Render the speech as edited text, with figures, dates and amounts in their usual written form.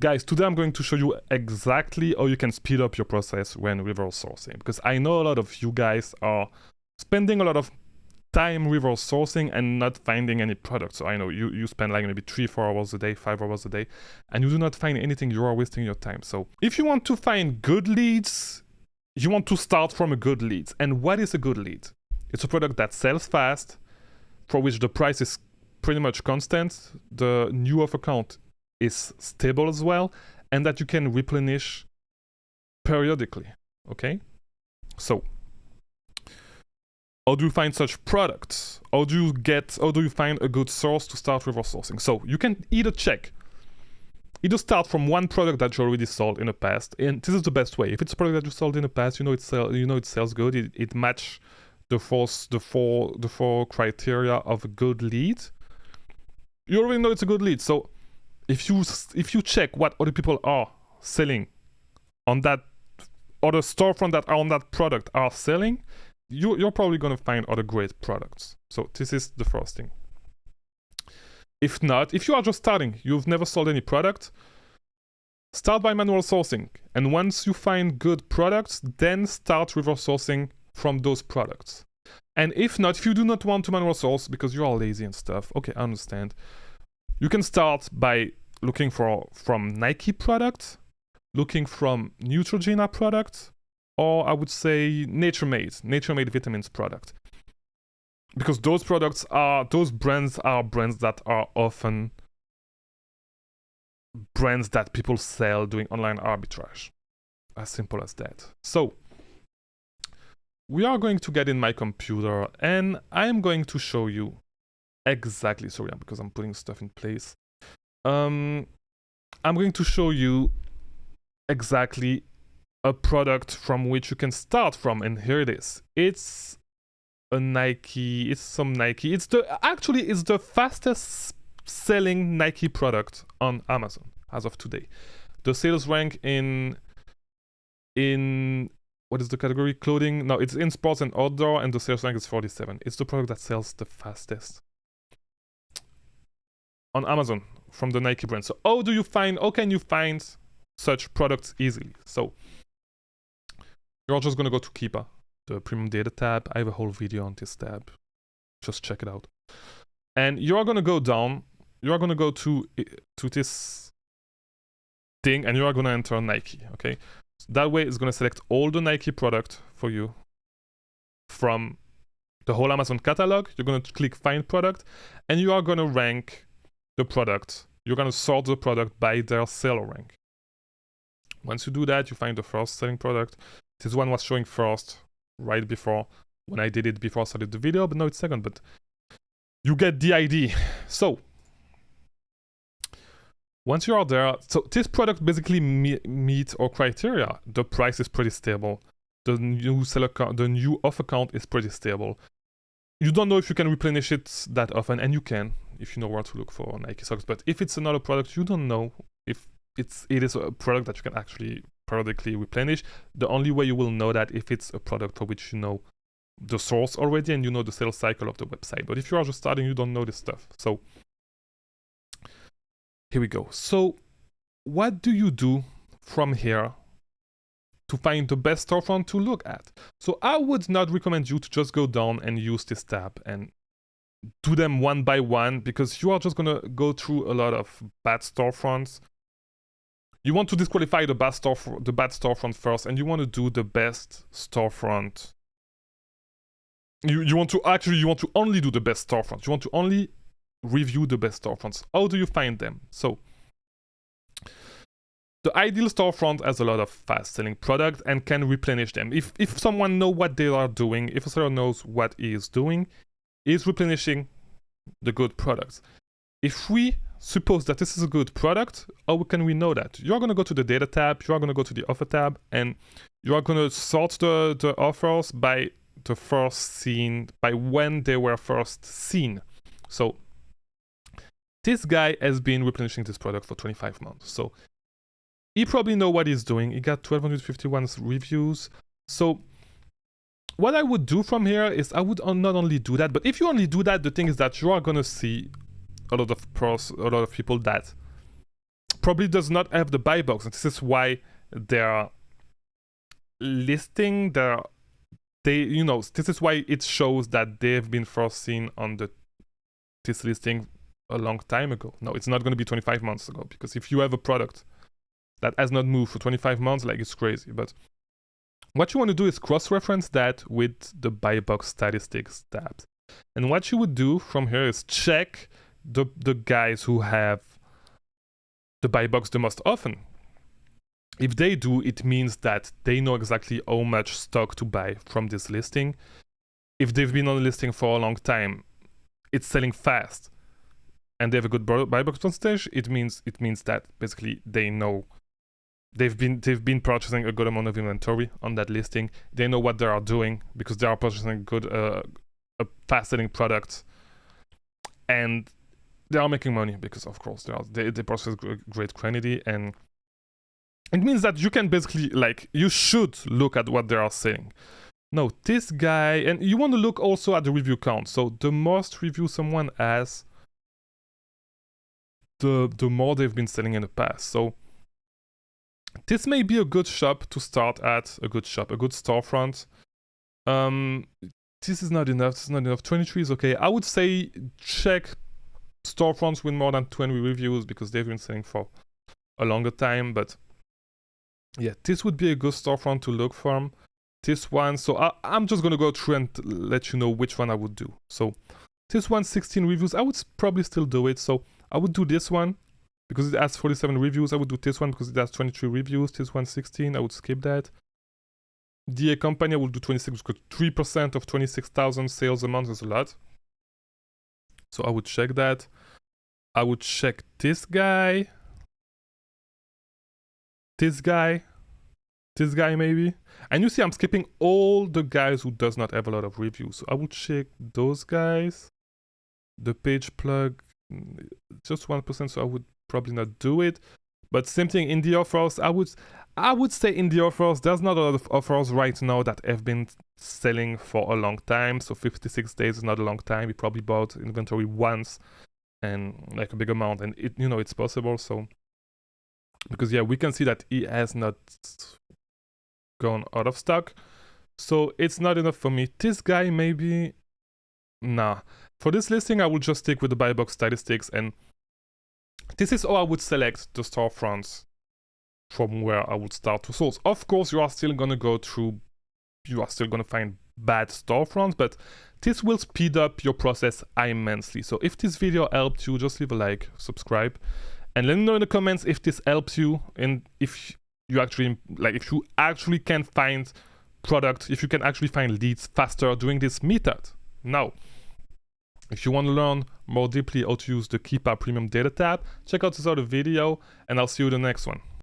Guys, today I'm going to show you exactly how you can speed up your process when reverse sourcing, because I know a lot of you guys are spending a lot of time reverse sourcing and not finding any product. So I know you spend like maybe 3-4 hours a day, 5 hours a day, and you do not find anything. You are wasting your time. So if you want to find good leads, you want to start from a good lead. And what is a good lead? It's a product that sells fast, for which the price is pretty much constant, the new offer count is stable as well, and that you can replenish periodically. Okay, so how do you find such products? How do you find a good source to start reverse sourcing? So you can either start from one product that you already sold in the past, and this is the best way. If it's a product that you sold in the past, it sells good, it match the four criteria of a good lead. You already know it's a good lead. So if you check what other people are selling on that other storefront that are on that product are selling, you're probably going to find other great products. So this is the first thing. If not, if you are just starting, you've never sold any product, start by manual sourcing. And once you find good products, then start reverse sourcing from those products. And if not, if you do not want to manual source because you are lazy and stuff, okay, I understand. You can start by looking from Nike products, looking from Neutrogena products, or I would say Nature Made vitamins product. Because those brands are brands that are often brands that people sell doing online arbitrage. As simple as that. So we are going to get in my computer and I'm going to show you exactly, sorry, because I'm putting stuff in place. I'm going to show you exactly a product from which you can start from, and here it is. It's a Nike, it's some Nike. It's the fastest selling Nike product on Amazon as of today. The sales rank in what is the category? Clothing? No, it's in sports and outdoor, and the sales rank is 47. It's the product that sells the fastest on Amazon from the Nike brand. So how can you find such products easily? So you're just gonna go to Keepa, the premium data tab. I have a whole video on this tab. Just check it out. And you are gonna go down. You are gonna go to this thing, and you are gonna enter Nike. Okay. So that way, it's gonna select all the Nike product for you from the whole Amazon catalog. You're gonna click Find Product, and you are gonna rank the product. You're gonna sort the product by their seller rank. Once you do that, you find the first selling product. This one was showing first right before when I did it before I started the video, but now it's second, but you get the idea. So once you are there, so this product basically meets our criteria. The price is pretty stable. The new offer count is pretty stable. You don't know if you can replenish it that often, and you can if you know where to look for Nike socks. But if it's another product, you don't know if it is a product that you can actually periodically replenish. The only way you will know that if it's a product for which you know the source already and you know the sales cycle of the website. But if you are just starting, you don't know this stuff. So here we go. So what do you do from here to find the best storefront to look at? So I would not recommend you to just go down and use this tab and do them one by one, because you are just gonna go through a lot of bad storefronts. You want to disqualify the bad storefront first, and you want to do the best storefront. You want to only do the best storefronts. You want to only review the best storefronts. How do you find them? So the ideal storefront has a lot of fast-selling product and can replenish them. If someone knows what they are doing, if a seller knows what he is doing, is replenishing the good products. If we suppose that this is a good product, how can we know that? You are going to go to the data tab, you are going to go to the offer tab, and you are going to sort the offers by the first seen, by when they were first seen. So this guy has been replenishing this product for 25 months. So he probably knows what he's doing. He got 1,251 reviews. So what I would do from here is I would not only do that, but if you only do that, the thing is that you are going to see a lot of people that probably does not have the buy box, and this is why their listing, this is why it shows that they've been first seen on this listing a long time ago. No, it's not going to be 25 months ago, because if you have a product that has not moved for 25 months, like, it's crazy. But what you want to do is cross-reference that with the buy box statistics tabs. And what you would do from here is check the guys who have the buy box the most often. If they do, it means that they know exactly how much stock to buy from this listing. If they've been on the listing for a long time, it's selling fast, and they have a good buy box percentage, it means that basically they know they've been purchasing a good amount of inventory on that listing. They know what they are doing because they are purchasing good a fast-selling product, and they are making money because, of course, they purchase great quantity. And it means that you can basically, like, you should look at what they are saying. No, this guy, and you want to look also at the review count. So the most reviews someone has, the more they've been selling in the past. So this may be a good shop to start at, a good storefront. This is not enough. 23 is okay. I would say check storefronts with more than 20 reviews because they've been selling for a longer time. But yeah, this would be a good storefront to look from. This one, so I'm just gonna go through and let you know which one I would do. So this one, 16 reviews, I would probably still do it. So I would do this one because it has 47 reviews. I would do this one because it has 23 reviews. This one, 16, I would skip that. DA company, I would do 26 because 3% of 26,000 sales a month is a lot. So I would check that. I would check this guy. This guy maybe. And you see I'm skipping all the guys who does not have a lot of reviews. So I would check those guys. The page plug, just 1%, so I would probably not do it. But same thing in the offers, I would say in the offers, there's not a lot of offers right now that have been selling for a long time. So 56 days is not a long time. We probably bought inventory once and like a big amount, and it's possible. So because yeah, we can see that he has not gone out of stock, so it's not enough for me. This guy maybe, nah. For this listing, I will just stick with the buy box statistics, and this is how I would select the storefronts from where I would start to source. Of course, you are still gonna find bad storefronts, but this will speed up your process immensely. So if this video helped you, just leave a like, subscribe, and let me know in the comments if this helps you, and if you actually can find product, if you can actually find leads faster doing this method. Now, if you want to learn more deeply how to use the Keepa Premium Data tab, check out this other video, and I'll see you in the next one.